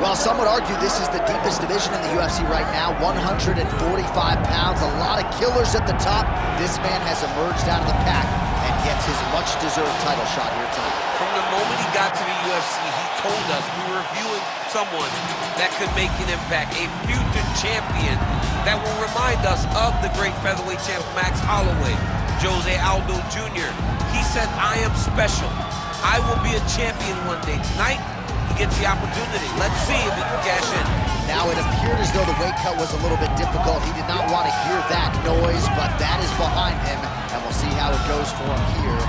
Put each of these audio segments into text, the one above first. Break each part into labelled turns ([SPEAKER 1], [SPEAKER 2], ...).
[SPEAKER 1] Well, some would argue this is the deepest division in the UFC right now, 145 pounds, a lot of killers at the top. This man has emerged out of the pack and gets his much-deserved title shot here tonight.
[SPEAKER 2] From the moment he got to the UFC, he told us we were viewing someone that could make an impact, a future champion that will remind us of the great featherweight champ Max Holloway, Jose Aldo Jr. He said, I am special. I will be a champion one day. Tonight, he gets the opportunity. Let's see if he can cash in.
[SPEAKER 1] Now, it appeared as though the weight cut was a little bit difficult. He did not want to hear that noise, but that is behind him, and we'll see how it goes for him here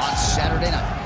[SPEAKER 1] on Saturday night.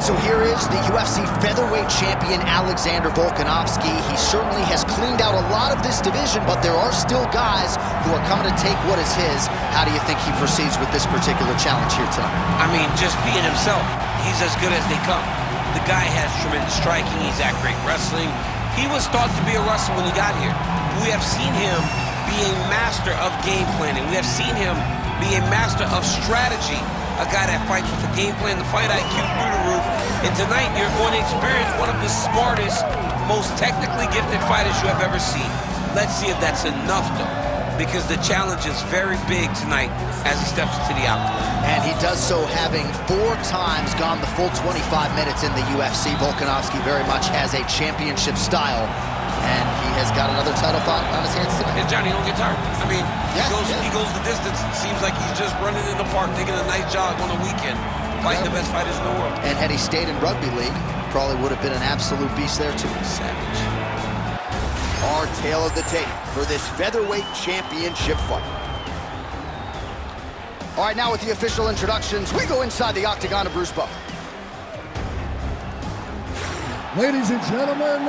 [SPEAKER 1] So here is the UFC Featherweight champion, Alexander Volkanovski. He certainly has cleaned out a lot of this division, but there are still guys who are coming to take what is his. How do you think he proceeds with this particular challenge here tonight?
[SPEAKER 2] I mean, just being himself. He's as good as they come. The guy has tremendous striking. He's at great wrestling. He was thought to be a wrestler when he got here. We have seen him be a master of game planning. We have seen him be a master of strategy. A guy that fights with a game plan, the fight IQ through the roof. And tonight, you're going to experience one of the smartest, most technically gifted fighters you have ever seen. Let's see if that's enough, though, because the challenge is very big tonight as he steps into the octagon.
[SPEAKER 1] And he does so having 4 times gone the full 25 minutes in the UFC. Volkanovski very much has a championship style, and he has got another title fight on his hands tonight.
[SPEAKER 2] And Johnny, don't get tired. I mean, he goes the distance. It seems like he's just running in the park, taking a nice jog on the weekend, fighting the best fighters in the world.
[SPEAKER 1] And had he stayed in rugby league, probably would have been an absolute beast there too.
[SPEAKER 2] Savage.
[SPEAKER 1] Our tale of the tape for this featherweight championship fight. All right, now with the official introductions, we go inside the octagon of Bruce Buffer.
[SPEAKER 3] Ladies and gentlemen,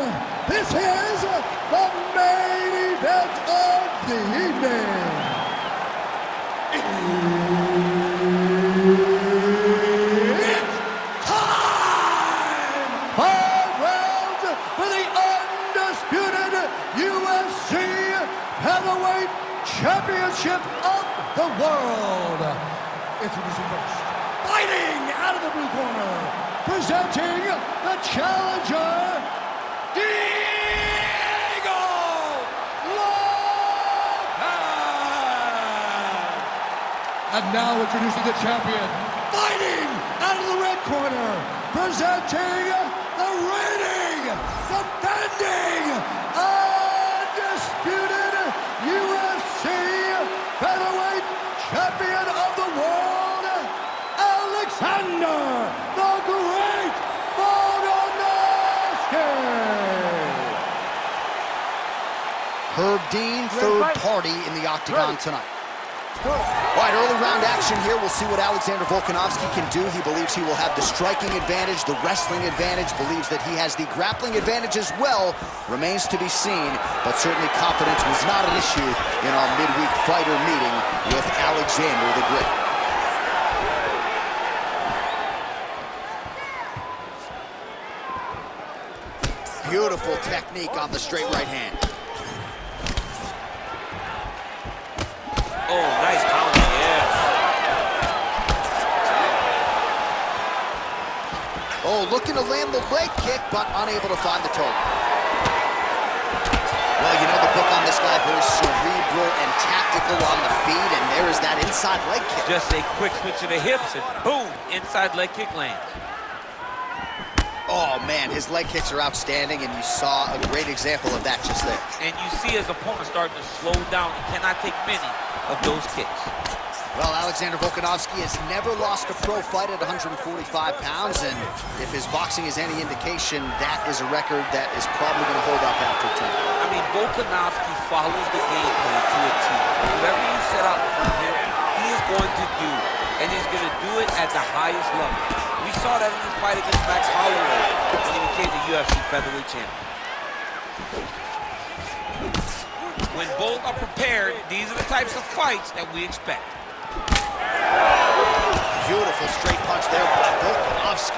[SPEAKER 3] this is the main event of the evening. It's time! 5 rounds for the undisputed UFC Heavyweight Championship of the world. Introducing first, fighting out of the blue corner, presenting the challenger, Diego Lopes! And now introducing the champion, fighting out of the red corner, presenting the reigning, defending, undisputed UFC Featherweight Champion of the world, Alexander the Great Volkanovski!
[SPEAKER 1] Herb Dean, third party in the octagon tonight. All right, early round action here. We'll see what Alexander Volkanovski can do. He believes he will have the striking advantage, the wrestling advantage, believes that he has the grappling advantage as well. Remains to be seen, but certainly confidence was not an issue in our midweek fighter meeting with Alexander the Great. Beautiful technique on the straight right hand.
[SPEAKER 2] Oh, nice pounding, yes.
[SPEAKER 1] Oh, looking to land the leg kick, but unable to find the target. Well, you know the book on this guy, very cerebral and tactical on the feet, and there is that inside leg kick.
[SPEAKER 2] Just a quick switch of the hips, and boom, inside leg kick lands.
[SPEAKER 1] Oh, man, his leg kicks are outstanding, and you saw a great example of that just there.
[SPEAKER 2] And you see his opponent starting to slow down. He cannot take many of those kicks.
[SPEAKER 1] Well, Alexander Volkanovski has never lost a pro fight at 145 pounds, and if his boxing is any indication, that is a record that is probably going to hold up after tonight.
[SPEAKER 2] I mean, Volkanovski follows the game plan to a T. Whatever you set out for him, he is going to do, and he's going to do it at the highest level. We saw that in his fight against Max Holloway when he became the UFC Featherweight champion. When both are prepared, these are the types of fights that we expect.
[SPEAKER 1] Beautiful straight punch there by Volkanovski.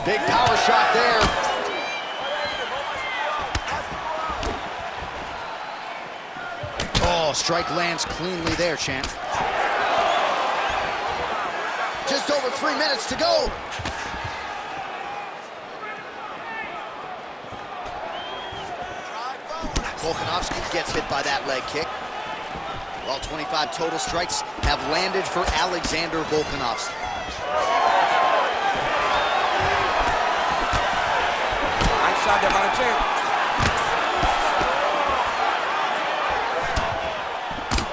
[SPEAKER 1] Big power shot there. Oh, strike lands cleanly there, champ. Just over 3 minutes to go. Volkanovski gets hit by that leg kick. Well, 25 total strikes have landed for Alexander Volkanovski.
[SPEAKER 2] Nice shot there by the champ.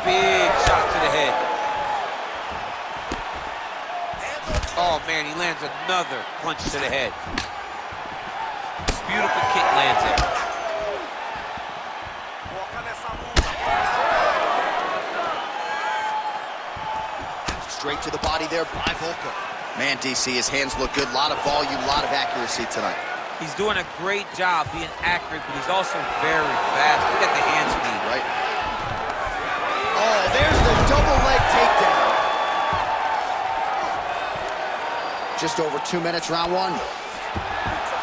[SPEAKER 2] Big shot to the head. Oh, man, he lands another punch to the head. Beautiful kick lands there.
[SPEAKER 1] Straight to the body there by Volka. Man, DC, his hands look good. A lot of volume, a lot of accuracy tonight.
[SPEAKER 2] He's doing a great job being accurate, but he's also very fast. Look at the hand speed.
[SPEAKER 1] Right. Oh, there's the double leg takedown. Just over 2 minutes, round one.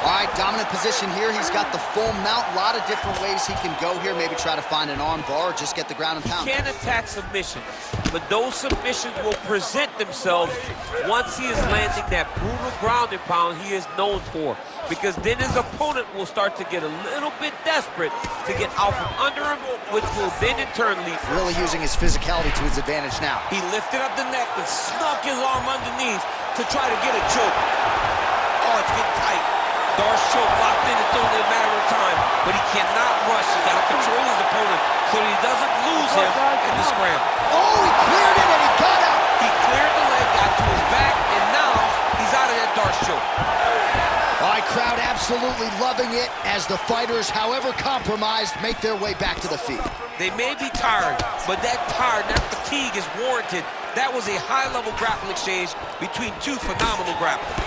[SPEAKER 1] All right, dominant position here. He's got the full mount. A lot of different ways he can go here. Maybe try to find an arm bar or just get the ground and pound.
[SPEAKER 2] He can attack submissions, but those submissions will present themselves once he is landing that brutal ground and pound he is known for. Because then his opponent will start to get a little bit desperate to get out from under him, which will then in turn lead.
[SPEAKER 1] Really using his physicality to his advantage now.
[SPEAKER 2] He lifted up the neck and snuck his arm underneath to try to get a choke. Oh, it's getting tight. Darce choke locked in, it's only a matter of time, but he cannot rush. He got to control his opponent so that he doesn't lose him in the scramble.
[SPEAKER 1] Oh, he cleared it and he got out.
[SPEAKER 2] He cleared the leg, got to his back, and now he's out of that Darce choke.
[SPEAKER 1] All right, crowd absolutely loving it as the fighters, however compromised, make their way back to the feet.
[SPEAKER 2] They may be tired, but that fatigue is warranted. That was a high-level grappling exchange between two phenomenal grapplers.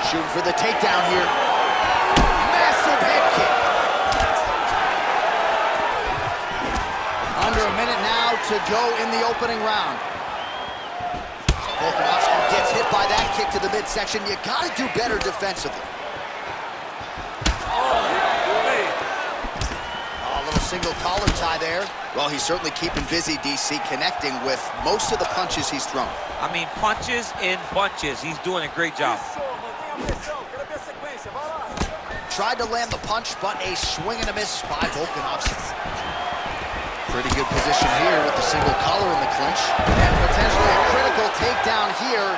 [SPEAKER 1] Shooting for the takedown here. Massive head kick. Under a minute now to go in the opening round. Volkanovski gets hit by that kick to the midsection. You gotta do better defensively. A little single collar tie there. Well, he's certainly keeping busy, DC, connecting with most of the punches he's thrown.
[SPEAKER 2] I mean, punches in bunches. He's doing a great job.
[SPEAKER 1] Tried to land the punch, but a swing and a miss by Volkanovski. Pretty good position here with the single collar in the clinch. And potentially a critical takedown here.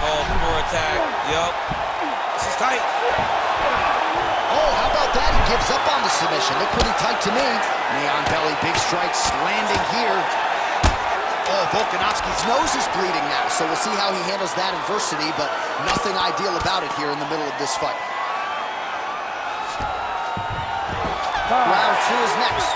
[SPEAKER 2] Oh, poor attack. Yup. This is tight.
[SPEAKER 1] Oh, how about that? He gives up on the submission. Looked pretty tight to me. Knee on belly, big strikes landing here. Oh, Volkanovski's nose is bleeding now, so we'll see how he handles that adversity, but nothing ideal about it here in the middle of this fight. Round two is next.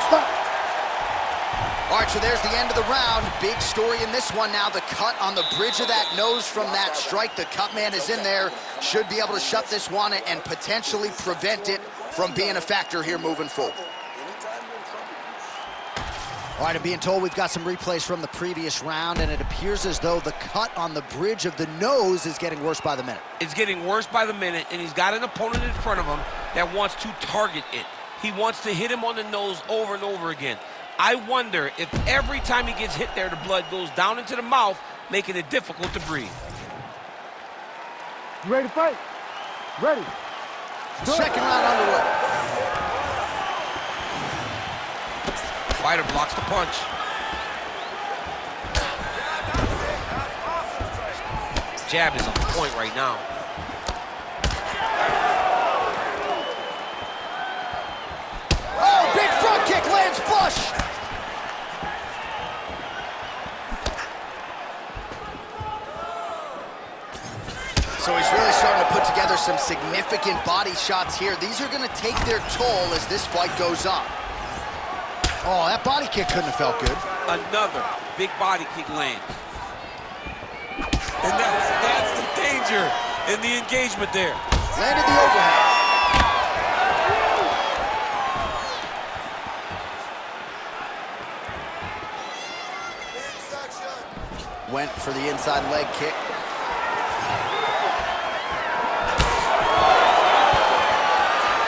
[SPEAKER 1] All right, so there's the end of the round. Big story in this one now. The cut on the bridge of that nose from that strike. The cut man is in there. Should be able to shut this one and potentially prevent it from being a factor here moving forward. All right, I'm being told we've got some replays from the previous round, and it appears as though the cut on the bridge of the nose is getting worse by the minute.
[SPEAKER 2] It's getting worse by the minute, and he's got an opponent in front of him that wants to target it. He wants to hit him on the nose over and over again. I wonder if every time he gets hit there, the blood goes down into the mouth, making it difficult to breathe.
[SPEAKER 4] You ready to fight? Ready.
[SPEAKER 1] Second round underway.
[SPEAKER 2] Fighter blocks the punch. Jab is on point right now.
[SPEAKER 1] Oh, big front kick lands flush. So he's really starting to put together some significant body shots here. These are going to take their toll as this fight goes on. Oh, that body kick couldn't have felt good.
[SPEAKER 2] Another big body kick lands. And that's the danger in the engagement there.
[SPEAKER 1] Landed the overhead. Went for the inside leg kick.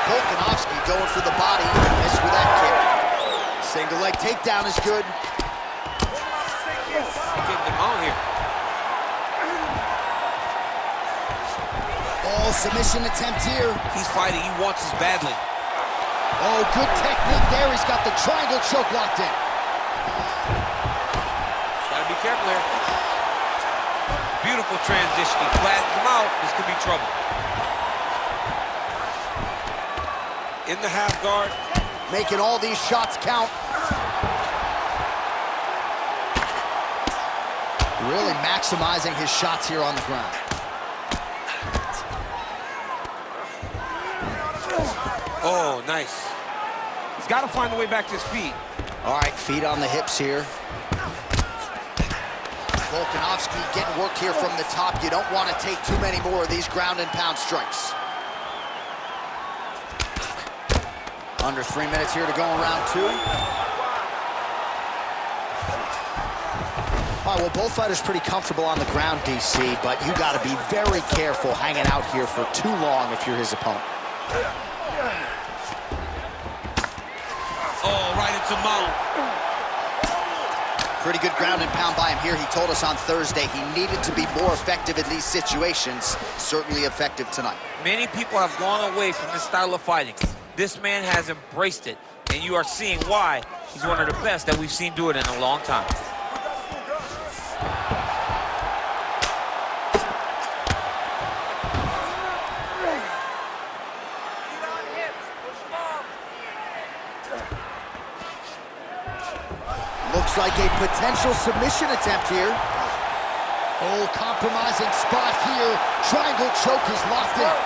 [SPEAKER 1] Volkanovski going for the body. Missed with that kick. Single leg takedown is good.
[SPEAKER 2] Getting him on here.
[SPEAKER 1] Oh, submission attempt here.
[SPEAKER 2] He's fighting. He wants this badly.
[SPEAKER 1] Oh, good technique there. He's got the triangle choke locked in.
[SPEAKER 2] Gotta be careful here. Beautiful transition. He flattens him out. This could be trouble. In the half guard.
[SPEAKER 1] Making all these shots count. Really maximizing his shots here on the ground.
[SPEAKER 2] Oh, nice. He's got to find a way back to his feet.
[SPEAKER 1] All right, feet on the hips here. Volkanovski getting work here from the top. You don't want to take too many more of these ground and pound strikes. Under 3 minutes here to go in round 2. All right, well, both fighters pretty comfortable on the ground, DC, but you got to be very careful hanging out here for too long if you're his opponent.
[SPEAKER 2] Oh, right into mount.
[SPEAKER 1] Pretty good ground and pound by him here. He told us on Thursday he needed to be more effective in these situations. Certainly effective tonight.
[SPEAKER 2] Many people have gone away from this style of fighting. This man has embraced it, and you are seeing why he's one of the best that we've seen do it in a long time.
[SPEAKER 1] Looks like a potential submission attempt here. Oh, compromising spot here. Triangle choke is locked in.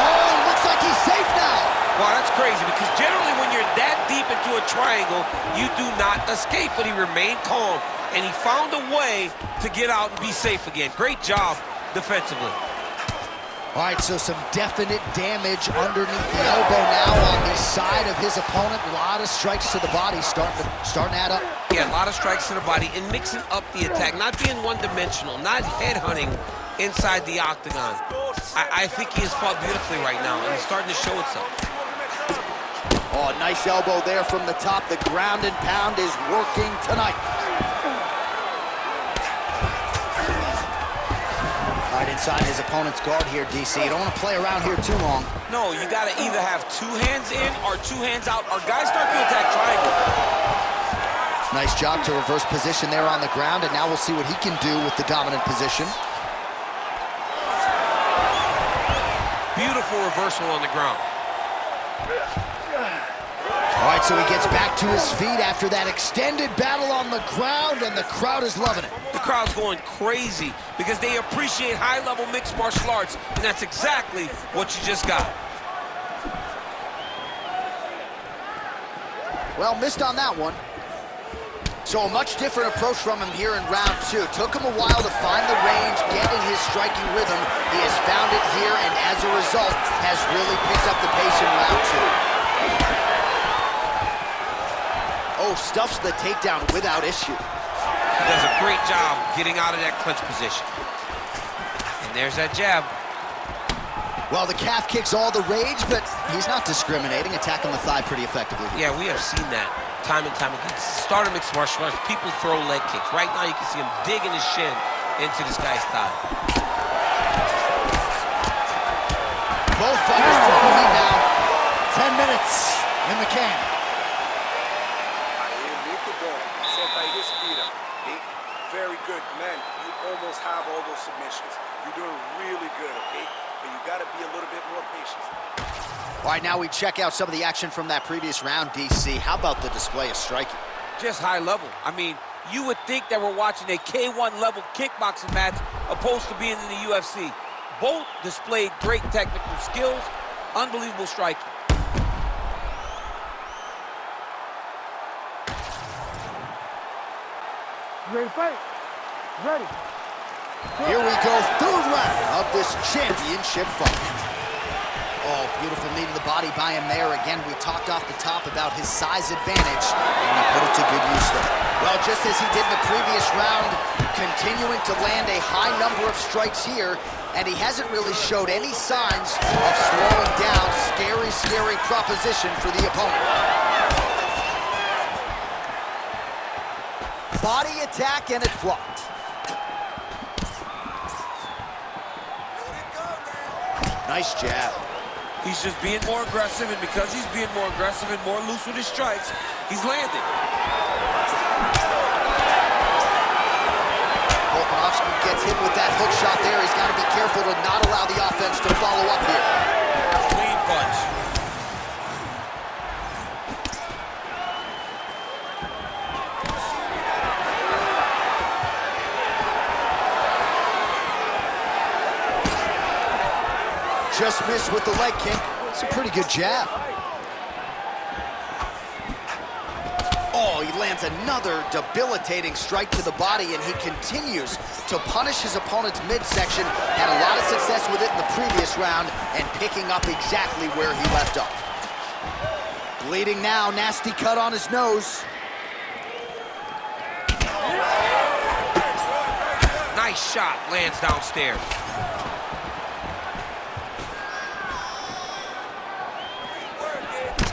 [SPEAKER 1] Oh, looks like he's safe now.
[SPEAKER 2] Wow, that's crazy, because generally when you're that deep into a triangle, you do not escape, but he remained calm, and he found a way to get out and be safe again. Great job defensively.
[SPEAKER 1] All right, so some definite damage underneath the elbow now on the side of his opponent. A lot of strikes to the body starting to add up.
[SPEAKER 2] Yeah, a lot of strikes to the body and mixing up the attack, not being one-dimensional, not headhunting inside the octagon. I think he has fought beautifully right now, and it's starting to show itself.
[SPEAKER 1] Oh, nice elbow there from the top. The ground and pound is working tonight. Right inside his opponent's guard here, DC. You don't want to play around here too long.
[SPEAKER 2] No, you got to either have 2 hands in or 2 hands out, or guys start to attack triangle.
[SPEAKER 1] Nice job to reverse position there on the ground, and now we'll see what he can do with the dominant position.
[SPEAKER 2] Beautiful reversal on the ground.
[SPEAKER 1] All right, so he gets back to his feet after that extended battle on the ground, and the crowd is loving it.
[SPEAKER 2] The crowd's going crazy because they appreciate high-level mixed martial arts, and that's exactly what you just got.
[SPEAKER 1] Well, missed on that one. So a much different approach from him here in round 2. Took him a while to find the range, get in his striking rhythm. He has found it here, and as a result, has really picked up the pace in round 2. Oh, stuffs the takedown without issue.
[SPEAKER 2] He does a great job getting out of that clinch position. And there's that jab.
[SPEAKER 1] Well, the calf kick's all the rage, but he's not discriminating, attacking the thigh pretty effectively.
[SPEAKER 2] Yeah, we have seen that time and time again. Start of mixed martial arts, people throw leg kicks. Right now, you can see him digging his shin into this guy's thigh.
[SPEAKER 1] Both fighters throwing heat now. 10 minutes in the can.
[SPEAKER 5] Very good, man. You almost have all those submissions. You're doing really good, okay? But you got to be a little bit more patient.
[SPEAKER 1] All right, now we check out some of the action from that previous round, DC. How about the display of striking?
[SPEAKER 2] Just high level. I mean, you would think that we're watching a K1 level kickboxing match opposed to being in the UFC. Both displayed great technical skills, unbelievable striking.
[SPEAKER 4] You ready to fight? Ready.
[SPEAKER 1] Here we go, third round of this championship fight. Oh, beautiful knee to the body by him there. Again, we talked off the top about his size advantage, and he put it to good use there. Well, just as he did in the previous round, continuing to land a high number of strikes here, and he hasn't really showed any signs of slowing down. Scary, scary proposition for the opponent. Body attack, and it's blocked. Nice jab.
[SPEAKER 2] He's just being more aggressive, and because he's being more aggressive and more loose with his strikes, he's landing.
[SPEAKER 1] Volkanovski gets hit with that hook shot there. He's got to be careful to not allow the offense to follow up here.
[SPEAKER 2] Clean punch.
[SPEAKER 1] Just missed with the leg kick. It's a pretty good jab. Oh, he lands another debilitating strike to the body, and he continues to punish his opponent's midsection. Had a lot of success with it in the previous round and picking up exactly where he left off. Bleeding now, nasty cut on his nose.
[SPEAKER 2] Nice shot, lands downstairs.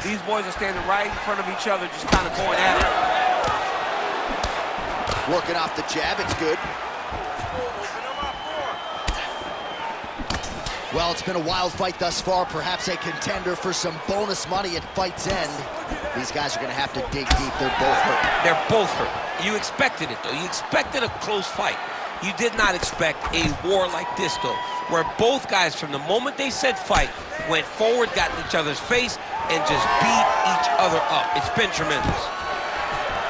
[SPEAKER 2] These boys are standing right in front of each other, just kind of going at it.
[SPEAKER 1] Working off the jab, it's good. Well, it's been a wild fight thus far, perhaps a contender for some bonus money at fight's end. These guys are going to have to dig deep. They're both hurt.
[SPEAKER 2] They're both hurt. You expected it, though. You expected a close fight. You did not expect a war like this, though, where both guys, from the moment they said fight, went forward, got in each other's face, and just beat each other up. It's been tremendous.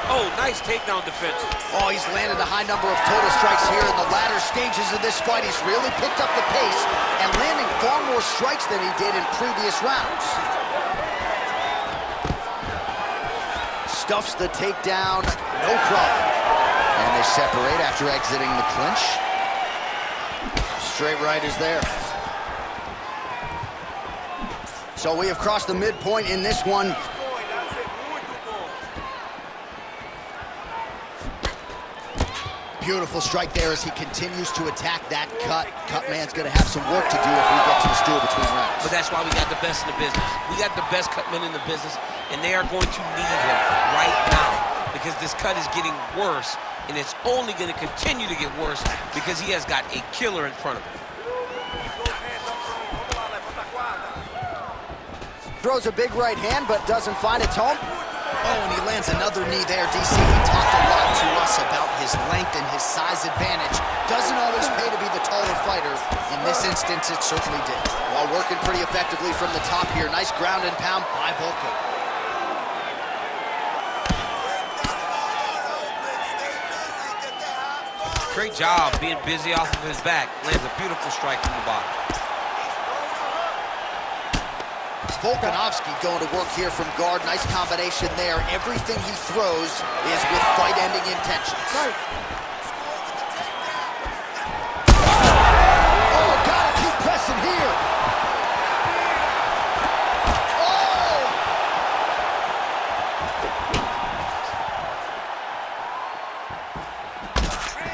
[SPEAKER 2] Oh, nice takedown defense.
[SPEAKER 1] Oh, he's landed a high number of total strikes here in the latter stages of this fight. He's really picked up the pace and landing far more strikes than he did in previous rounds. Stuffs the takedown, no problem. And they separate after exiting the clinch. Straight right is there. So we have crossed the midpoint in this one. Beautiful strike there as he continues to attack that cut. Cutman's gonna have some work to do if we get to the stool between rounds.
[SPEAKER 2] But that's why we got the best in the business. We got the best cutmen in the business, and they are going to need him right now because this cut is getting worse, and it's only gonna continue to get worse because he has got a killer in front of him.
[SPEAKER 1] Throws a big right hand, but doesn't find its home. Oh, and he lands another knee there, DC. He talked a lot to us about his length and his size advantage. Doesn't always pay to be the taller fighter. In this instance, it certainly did. While working pretty effectively from the top here. Nice ground and pound by Volko.
[SPEAKER 2] Great job being busy off of his back. Lands a beautiful strike from the bottom.
[SPEAKER 1] Volkanovski going to work here from guard. Nice combination there. Everything he throws is with fight-ending intentions. Oh, gotta keep pressing here. Oh!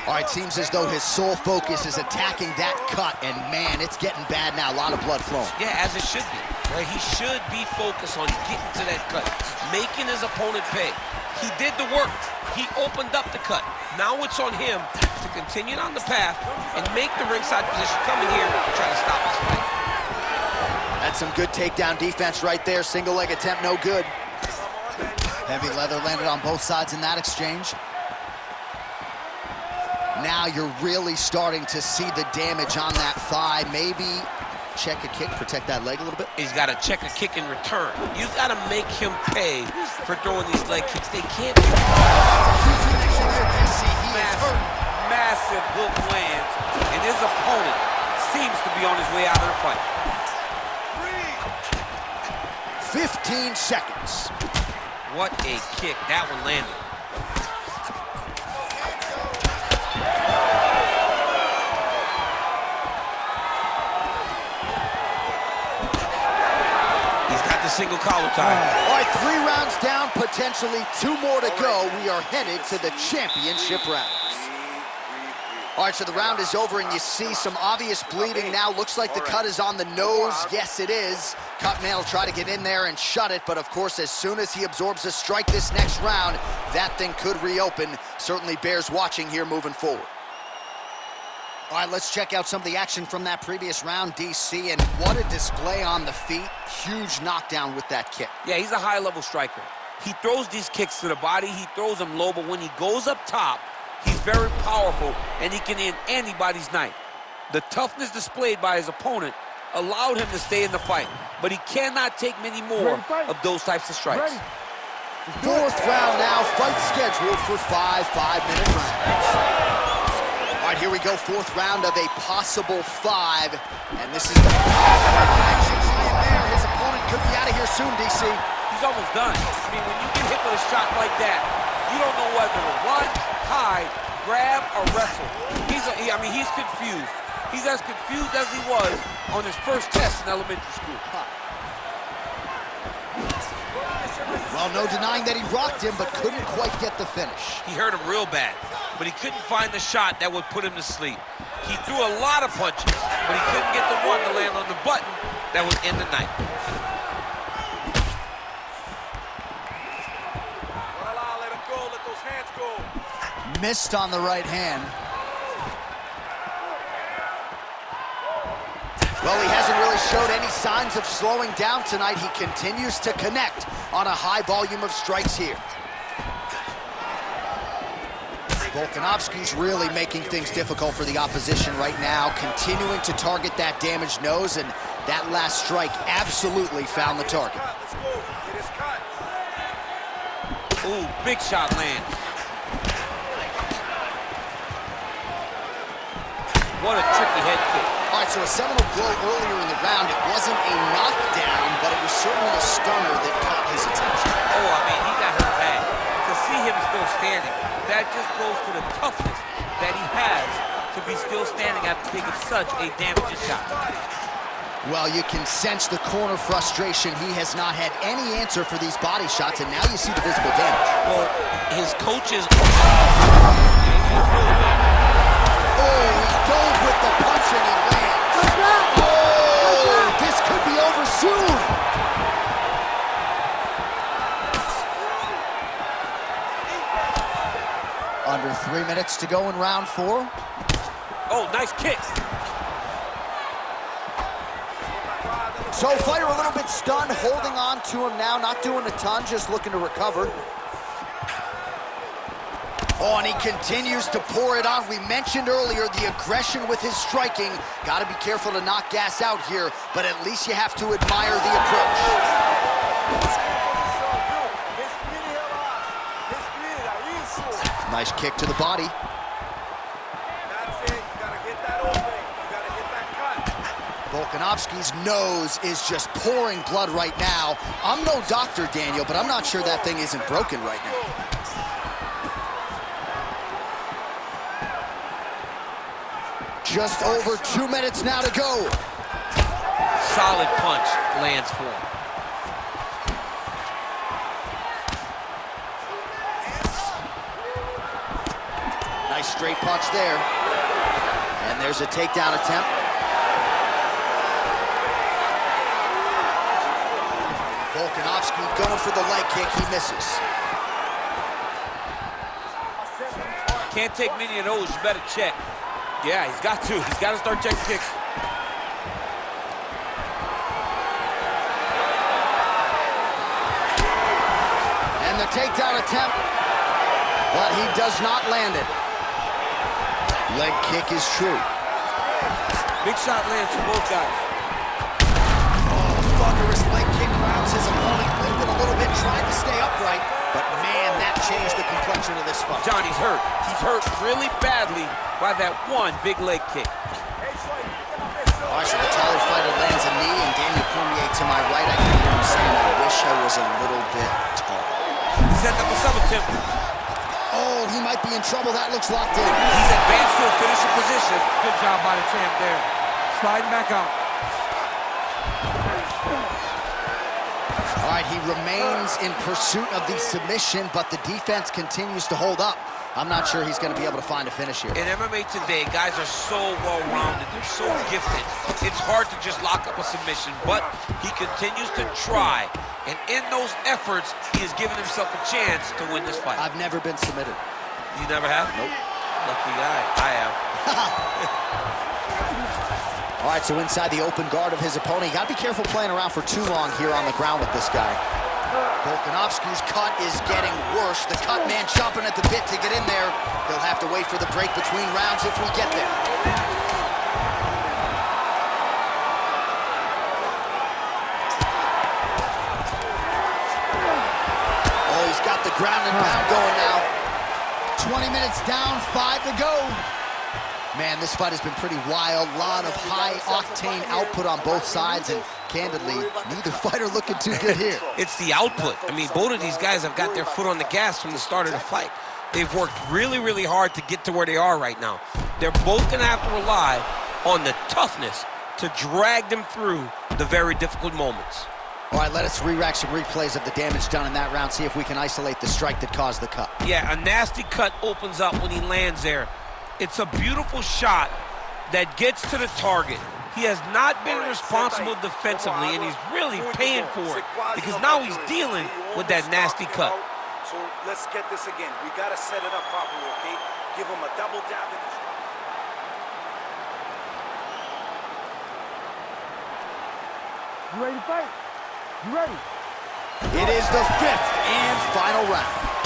[SPEAKER 1] All right, seems as though his sole focus is attacking that cut, and man, it's getting bad now. A lot of blood flowing.
[SPEAKER 2] Yeah, as it should be. Right? He should be focused on getting to that cut, making his opponent pay. He did the work. He opened up the cut. Now it's on him to continue on the path and make the ringside position, come in here and try to stop this fight.
[SPEAKER 1] That's some good takedown defense right there. Single leg attempt, no good. Heavy leather landed on both sides in that exchange. Now you're really starting to see the damage on that thigh. Maybe check a kick, protect that leg a little bit.
[SPEAKER 2] He's got to check a kick in return. You got to make him pay for throwing these leg kicks. They can't be. Massive hook lands, and his opponent seems to be on his way out of the fight.
[SPEAKER 1] 15 seconds.
[SPEAKER 2] What a kick. That one landed. the single collar tie.
[SPEAKER 1] All right, 3 rounds down, potentially 2 more to go. We are headed to the championship rounds. All right, so the round is over, and you see some obvious bleeding now. Looks like the cut is on the nose. Yes, it is. Cutman will try to get in there and shut it, but of course, as soon as he absorbs a strike this next round, that thing could reopen. Certainly bears watching here moving forward. All right, let's check out some of the action from that previous round, DC, and what a display on the feet. Huge knockdown with that kick.
[SPEAKER 2] Yeah, he's a high-level striker. He throws these kicks to the body. He throws them low, but when he goes up top, he's very powerful, and he can end anybody's night. The toughness displayed by his opponent allowed him to stay in the fight, but he cannot take many more of those types of strikes.
[SPEAKER 1] 4th round now, fight scheduled for 5 5-minute rounds. All right, here we go, 4th round of a possible 5, and this is the action high in there. His opponent could be out of here soon, DC.
[SPEAKER 2] He's almost done. I mean, when you get hit with a shot like that, you don't know whether to run, hide, grab, or wrestle. He's confused. He's as confused as he was on his first test in elementary school.
[SPEAKER 1] Well, no denying that he rocked him, but couldn't quite get the finish.
[SPEAKER 2] He hurt him real bad, but he couldn't find the shot that would put him to sleep. He threw a lot of punches, but he couldn't get the one to land on the button that would end the night.
[SPEAKER 5] Let him go, let those hands go.
[SPEAKER 1] Missed on the right hand. Well, he hasn't really showed any signs of slowing down tonight. He continues to connect on a high volume of strikes here. Volkanovski's really making things difficult for the opposition right now, continuing to target that damaged nose, and that last strike absolutely found the target.
[SPEAKER 5] Let's go. It is cut.
[SPEAKER 2] Ooh, big shot lands. What a tricky head kick.
[SPEAKER 1] All right, so a seminal blow earlier in the round. It wasn't a knockdown, but it was certainly a stunner that caught his attention.
[SPEAKER 2] Oh, I mean, he got hurt bad. To see him still standing, that just goes to the toughness that he has to be still standing after taking such a damaging shot.
[SPEAKER 1] Well, you can sense the corner frustration. He has not had any answer for these body shots, and now you see the visible damage.
[SPEAKER 2] Well, his coaches...
[SPEAKER 1] Oh, he dove with the punch and he lands. Oh, this could be over soon. Under 3 minutes to go in round 4.
[SPEAKER 2] Oh, nice kick.
[SPEAKER 1] So fighter a little bit stunned, holding on to him now, not doing a ton, just looking to recover. Oh, and he continues to pour it on. We mentioned earlier the aggression with his striking. Got to be careful to not gas out here, but at least you have to admire the approach. Nice kick to the body.
[SPEAKER 5] That's it. You gotta get that open. You gotta hit that cut.
[SPEAKER 1] Volkanovski's nose is just pouring blood right now. I'm no doctor, Daniel, but I'm not sure that thing isn't broken right now. Just over 2 minutes now to go.
[SPEAKER 2] Solid punch lands for him.
[SPEAKER 1] Nice straight punch there. And there's a takedown attempt. Volkanovski going for the leg kick. He misses.
[SPEAKER 2] Can't take many of those. You better check. Yeah, he's got to. He's got to start checking kicks.
[SPEAKER 1] And the takedown attempt, but he does not land it. Leg kick is true.
[SPEAKER 2] Big shot lands for both guys.
[SPEAKER 1] Oh, thunderous leg kick rounds his opponent. Limping a little bit, trying to stay upright, but man, that changed the complexion of this fight.
[SPEAKER 2] Johnny's hurt. He's hurt really badly by that one big leg kick.
[SPEAKER 1] All right, so the taller fighter lands a knee, and Daniel Cormier to my right, I can hear him saying, I wish I was a little bit taller.
[SPEAKER 2] He's setting up a sub-attempt.
[SPEAKER 1] Oh, he might be in trouble. That looks locked in.
[SPEAKER 2] He's advanced to a finishing position.
[SPEAKER 4] Good job by the champ there. Sliding back out.
[SPEAKER 1] right, he remains in pursuit of the submission, but the defense continues to hold up. I'm not sure he's going to be able to find a finish here.
[SPEAKER 2] In MMA today, guys are so well-rounded. They're so gifted. It's hard to just lock up a submission, but he continues to try. And in those efforts, he has given himself a chance to win this fight.
[SPEAKER 1] I've never been submitted.
[SPEAKER 2] You never have?
[SPEAKER 1] Nope.
[SPEAKER 2] Lucky guy. I have.
[SPEAKER 1] All right, so inside the open guard of his opponent. You got to be careful playing around for too long here on the ground with this guy. Volkanovski's cut is getting worse. The cut man chomping at the bit to get in there. He'll have to wait for the break between rounds if we get there. Oh, he's got the ground and pound going now. 20 minutes down, 5 to go. Man, this fight has been pretty wild. A lot of high-octane output on both sides, and candidly, neither fighter looking too good here.
[SPEAKER 2] It's the output. I mean, both of these guys have got their foot on the gas from the start of the fight. They've worked really, really hard to get to where they are right now. They're both going to have to rely on the toughness to drag them through the very difficult moments.
[SPEAKER 1] All right, let us re-rack some replays of the damage done in that round, see if we can isolate the strike that caused the cut.
[SPEAKER 2] Yeah, a nasty cut opens up when he lands there. It's a beautiful shot that gets to the target. He has not been responsible defensively, and he's really paying for it because now he's dealing with that nasty cut.
[SPEAKER 5] So let's get this again. We got to set it up properly, okay? Give him a double dab in the shot.
[SPEAKER 4] You ready to fight? You ready?
[SPEAKER 1] It is the 5th and final round.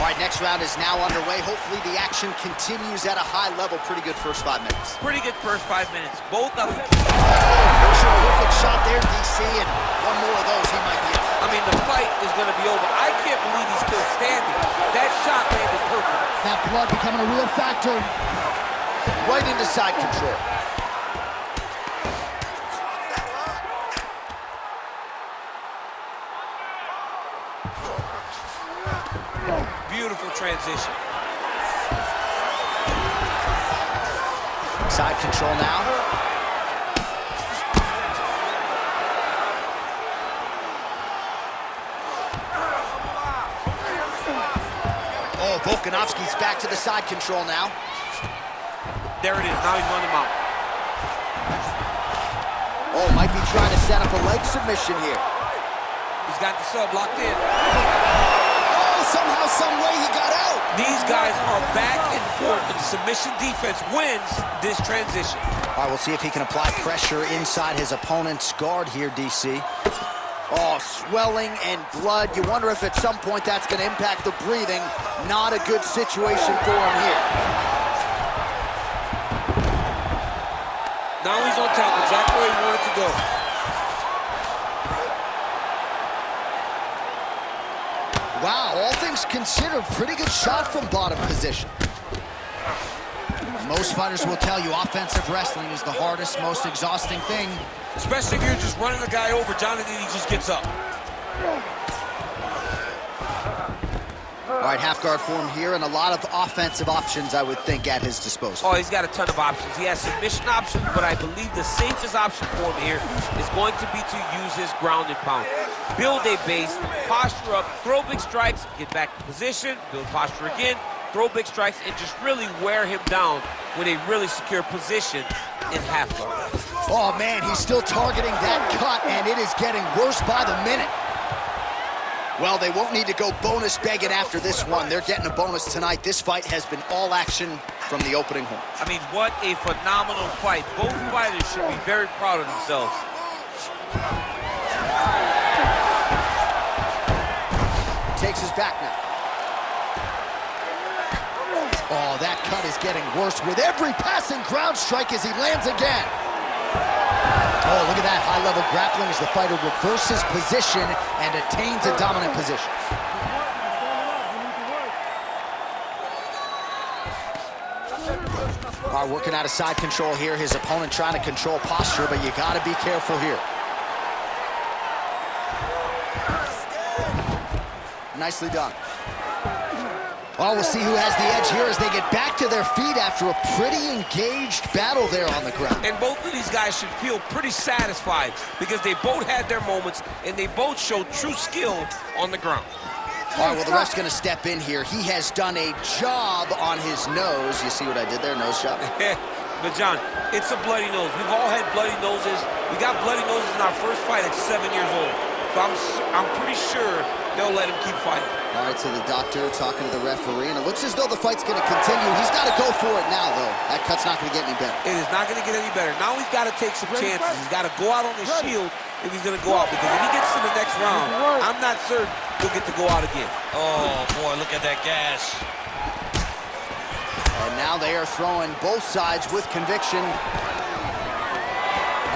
[SPEAKER 1] All right, next round is now underway. Hopefully the action continues at a high level. Pretty good first 5 minutes.
[SPEAKER 2] Pretty good first 5 minutes. Both of them.
[SPEAKER 1] Perfect shot there, DC, and one more of those, he might be out.
[SPEAKER 2] I mean, the fight is going to be over. I can't believe he's still standing. That shot landed perfect.
[SPEAKER 1] That blood becoming a real factor. Right into side control.
[SPEAKER 2] Beautiful transition.
[SPEAKER 1] Side control now. Oh, Volkanovski's back to the side control now.
[SPEAKER 2] There it is. Now he's running him out.
[SPEAKER 1] Oh, might be trying to set up a leg submission here.
[SPEAKER 2] He's got the sub locked in.
[SPEAKER 1] Somehow, some way he got out.
[SPEAKER 2] These guys are back and forth, and submission defense wins this transition.
[SPEAKER 1] All right, we'll see if he can apply pressure inside his opponent's guard here, DC. Oh, swelling and blood. You wonder if at some point that's going to impact the breathing. Not a good situation for him here.
[SPEAKER 2] Now he's on top, exactly where he wanted to go.
[SPEAKER 1] Wow, all things considered, pretty good shot from bottom position. Most fighters will tell you offensive wrestling is the hardest, most exhausting thing.
[SPEAKER 2] Especially if you're just running the guy over, Jonathan, he just gets up.
[SPEAKER 1] All right, half guard form here, and a lot of offensive options, I would think, at his disposal.
[SPEAKER 2] Oh, he's got a ton of options. He has submission options, but I believe the safest option for him here is going to be to use his ground and pound. Build a base, posture up, throw big strikes, get back to position, build posture again, throw big strikes, and just really wear him down with a really secure position in half guard.
[SPEAKER 1] Oh, man, he's still targeting that cut, and it is getting worse by the minute. Well, they won't need to go bonus begging after this one. They're getting a bonus tonight. This fight has been all action from the opening horn.
[SPEAKER 2] I mean, what a phenomenal fight. Both fighters should be very proud of themselves.
[SPEAKER 1] Takes his back now. Oh, that cut is getting worse with every passing ground strike as he lands again. Oh, look at that high-level grappling as the fighter reverses position and attains a dominant position. All right, working out of side control here. His opponent trying to control posture, but you got to be careful here. Nicely done. Well, we'll see who has the edge here as they get back to their feet after a pretty engaged battle there on the ground.
[SPEAKER 2] And both of these guys should feel pretty satisfied because they both had their moments and they both showed true skill on the ground.
[SPEAKER 1] All right, well, the ref's going to step in here. He has done a job on his nose. You see what I did there? Nose job.
[SPEAKER 2] But, John, it's a bloody nose. We've all had bloody noses. We got bloody noses in our first fight at 7 years old. So I'm pretty sure they'll let him keep fighting.
[SPEAKER 1] All right, so the doctor talking to the referee, and it looks as though the fight's going to continue. He's got to go for it now, though. That cut's not going to get any better.
[SPEAKER 2] It is not going to get any better. Now he's got to take some chances. He's got to go out on his shield if he's going to go out. Because if he gets to the next round, I'm not certain he'll get to go out again. Oh, boy, look at that gash.
[SPEAKER 1] And now they are throwing both sides with conviction.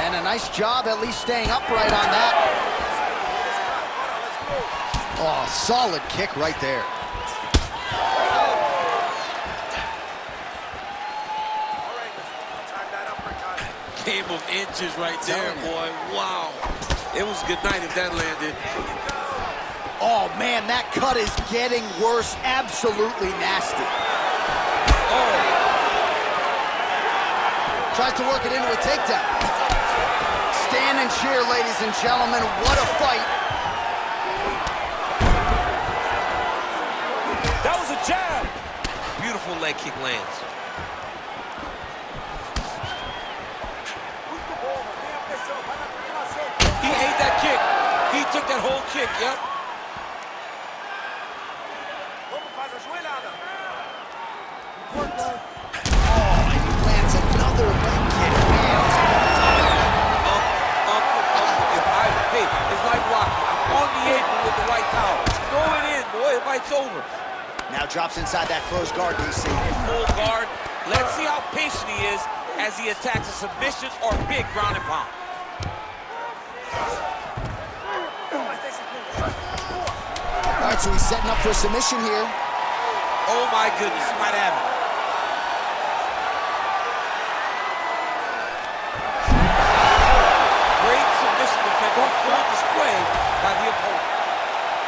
[SPEAKER 1] And a nice job at least staying upright on that. Oh, solid kick right there.
[SPEAKER 2] Game of inches right there, boy. Wow. It was good night if that landed.
[SPEAKER 1] Oh, man, that cut is getting worse. Absolutely nasty.
[SPEAKER 2] Oh.
[SPEAKER 1] Tries to work it into a takedown. Stand and cheer, ladies and gentlemen. What a fight.
[SPEAKER 2] That was a jab. Beautiful leg kick lands. He ate that kick. He took that whole kick, yep.
[SPEAKER 1] Oh, and he lands another leg kick, man.
[SPEAKER 2] Hey, it's like Rocky. I'm on the apron with the white towel. Throw it in, boy. The fight's over.
[SPEAKER 1] Now drops inside that closed guard, DC.
[SPEAKER 2] Full guard. Let's see how patient he is as he attacks a submission or big ground and pound.
[SPEAKER 1] All right, so he's setting up for a submission here.
[SPEAKER 2] Oh, my goodness. He might have it. Great submission defense. Full display by the opponent.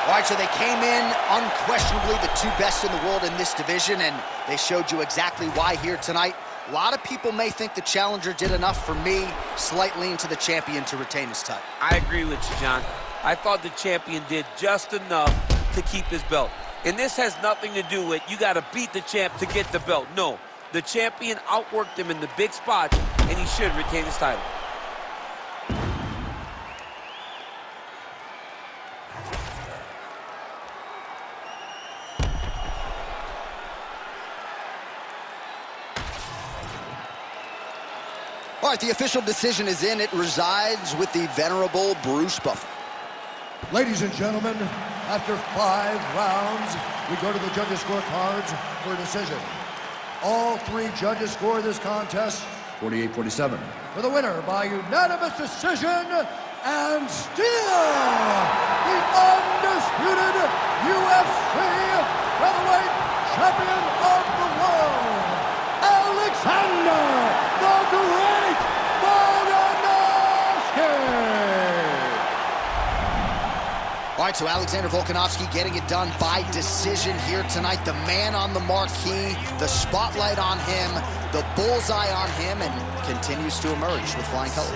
[SPEAKER 1] All right, so they came in unquestionably the two best in the world in this division, and they showed you exactly why here tonight. A lot of people may think the challenger did enough. For me, slight lean to the champion to retain his title.
[SPEAKER 2] I agree with you, John. I thought the champion did just enough to keep his belt. And this has nothing to do with you got to beat the champ to get the belt. No, the champion outworked him in the big spots, and he should retain his title.
[SPEAKER 1] All right, the official decision is in. It resides with the venerable Bruce Buffer.
[SPEAKER 3] Ladies and gentlemen, after 5 rounds, we go to the judges' scorecards for a decision. All 3 judges score this contest 48-47. For the winner by unanimous decision, and still the undisputed UFC Featherweight Champion of the World, Alexander the Great Volkanovski!
[SPEAKER 1] All right, so Alexander Volkanovski getting it done by decision here tonight. The man on the marquee, the spotlight on him, the bullseye on him, and continues to emerge with flying colors.